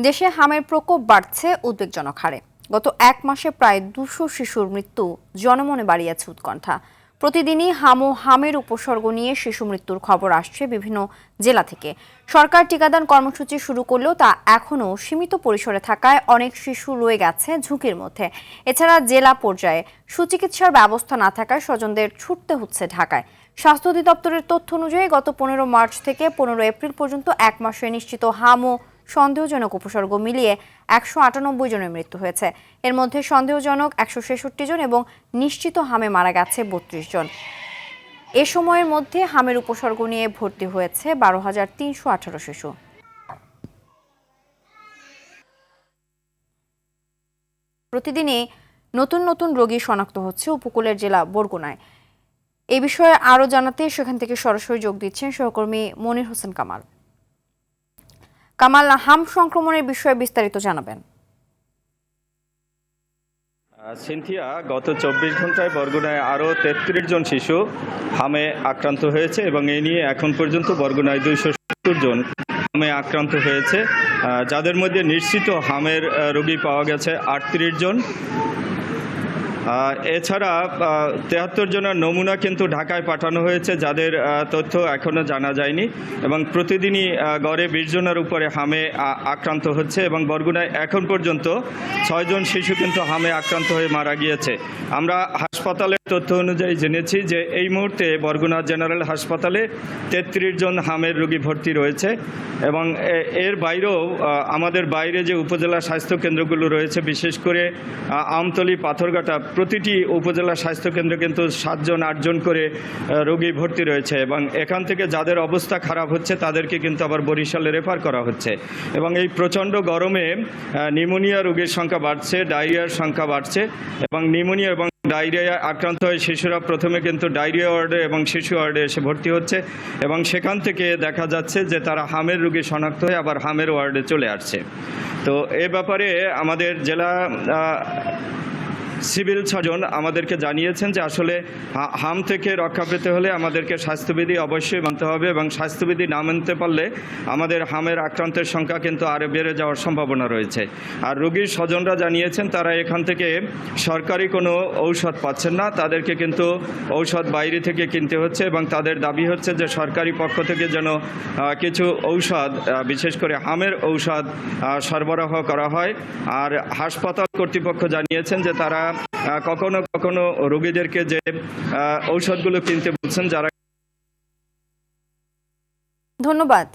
দেশে হামের প্রকোপ বাড়ছে উদ্বেগজনক হারে। গত এক মাসে প্রায় 200 শিশুর মৃত্যু জনমনে বাড়িয়েছে উৎকণ্ঠা। প্রতিদিনই হাম ও হামের উপসর্গ নিয়ে শিশু মৃত্যুর খবর আসছে বিভিন্ন জেলা থেকে। সরকার টিকাদান কর্মসূচি শুরু করলেও তা এখনও সীমিত পরিসরে থাকায় অনেক শিশু রয়ে গেছে ঝুঁকির মধ্যে। এছাড়া জেলা পর্যায়ে সুচিকিৎসার ব্যবস্থা না থাকায় স্বজনদের ছুটতে হচ্ছে ঢাকায়। স্বাস্থ্য অধিদপ্তরের তথ্য অনুযায়ী গত 15 মার্চ থেকে 15 এপ্রিল পর্যন্ত এক মাসে নিশ্চিত হাম ও সন্দেহজনক উপসর্গ মিলিয়ে 198 জনের মৃত্যু হয়েছে। এর মধ্যে সন্দেহজনক 166 জন এবং নিশ্চিত হামে মারা গেছে 32 জন। এ সময়ের মধ্যে হামের উপসর্গ নিয়ে ভর্তি হয়েছে 12,318 শিশু। প্রতিদিনই নতুন নতুন রোগী শনাক্ত হচ্ছে উপকূলের জেলা বরগুনায়। এই বিষয়ে আরও জানাতে সেখান থেকে সরাসরি যোগ দিচ্ছেন সহকর্মী মনির হোসেন কামাল। কামাল, হাম সংক্রমণের বিষয়ে বিস্তারিত জানাবেন। সিনথিয়া, গত 24 ঘন্টায় বরগুনায় আরও 33 জন শিশু হামে আক্রান্ত হয়েছে এবং এ নিয়ে এখন পর্যন্ত বরগুনায় 270 জন হামে আক্রান্ত হয়েছে, যাদের মধ্যে নিশ্চিত হামের রোগী পাওয়া গেছে 38 জন। এছাড়া 73 জনের নমুনা কিন্তু ঢাকায় পাঠানো হয়েছে, যাদের তথ্য এখনও জানা যায়নি এবং প্রতিদিনই গড়ে 20 জনের উপরে হামে আক্রান্ত হচ্ছে এবং বরগুনায় এখন পর্যন্ত 6 জন শিশু কিন্তু হামে আক্রান্ত হয়ে মারা গিয়েছে। আমরা হাসপাতালের তথ্য অনুযায়ী জেনেছি যে এই মুহূর্তে বরগুনা জেনারেল হাসপাতালে 33 জন হামের রোগী ভর্তি রয়েছে এবং এর বাইরেও আমাদের বাইরে যে উপজেলা স্বাস্থ্য কেন্দ্রগুলো রয়েছে, বিশেষ করে আমতলী, পাথরঘাটা, প্রতিটি উপজেলা স্বাস্থ্যকেন্দ্রে কিন্তু 7 জন 8 জন করে রোগী ভর্তি রয়েছে এবং এখান থেকে যাদের অবস্থা খারাপ হচ্ছে তাদেরকে কিন্তু আবার বরিশালে রেফার করা হচ্ছে। এবং এই প্রচণ্ড গরমে নিউমোনিয়া রোগীর সংখ্যা বাড়ছে, ডায়রিয়ার সংখ্যা বাড়ছে এবং নিউমোনিয়া এবং ডায়রিয়া আক্রান্ত হয়ে শিশুরা প্রথমে কিন্তু ডায়রিয়া ওয়ার্ডে এবং শিশু ওয়ার্ডে এসে ভর্তি হচ্ছে এবং সেখান থেকে দেখা যাচ্ছে যে তারা হামের রোগী শনাক্ত হয়ে আবার হামের ওয়ার্ডে চলে আসছে। তো এ ব্যাপারে আমাদের জেলা সিভিল সার্জন আমাদেরকে জানিয়েছেন যে আসলে হাম থেকে রক্ষা পেতে হলে আমাদেরকে স্বাস্থ্যবিধি অবশ্যই মানতে হবে এবং স্বাস্থ্যবিধি না মানতে পারলে আমাদের হামের আক্রান্তের সংখ্যা কিন্তু আরও বেড়ে যাওয়ার সম্ভাবনা রয়েছে। আর রোগীর স্বজনরা জানিয়েছেন তারা এখান থেকে সরকারি কোনো ঔষধ পাচ্ছেন না, তাদেরকে কিন্তু ঔষধ বাইরে থেকে কিনতে হচ্ছে এবং তাদের দাবি হচ্ছে যে সরকারি পক্ষ থেকে যেন কিছু ঔষধ, বিশেষ করে হামের ঔষধ সরবরাহ করা হয়। আর হাসপাতাল কর্তৃপক্ষ জানিয়েছেন যে তারা কখনো কখনো রোগীদেরকে যে ঔষধগুলো কিনতে বলছেন। যারা ধন্যবাদ।